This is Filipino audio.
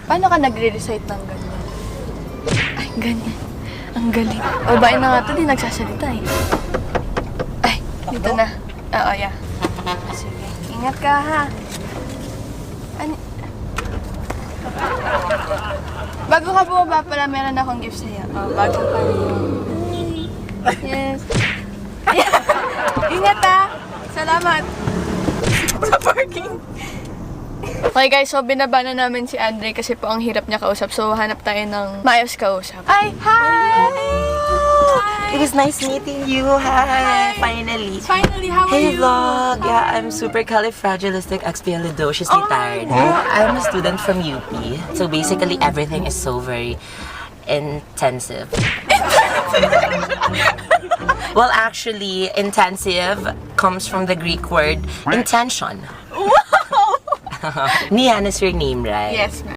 Paano ka nagre-recite ng ganyan? Ay, ganyan. Ang galing. Babae na nga ito, di nagsasalita eh. Ay, dito na. Oo, yeah. Sige, ingat ka ha. Ano? Bago ka bumaba pala, meron akong gift sa'yo. Bago ka. Yes. Ingat ha. Salamat. Sa parking. Okay guys, so binaba na namin si Andre kasi po ang hirap niya kausap. So hanap tayo ng maayos kausap. Ay, hi! It was nice meeting you. Hi. Finally. Finally, how are Hey you? vlog. Yeah, I'm supercalifragilisticexpialidocious tired. I'm a student from UP. So basically everything is so very intensive. Well, actually, intensive comes from the Greek word intention. Wow! Nian is your name, right? Yes, ma'am.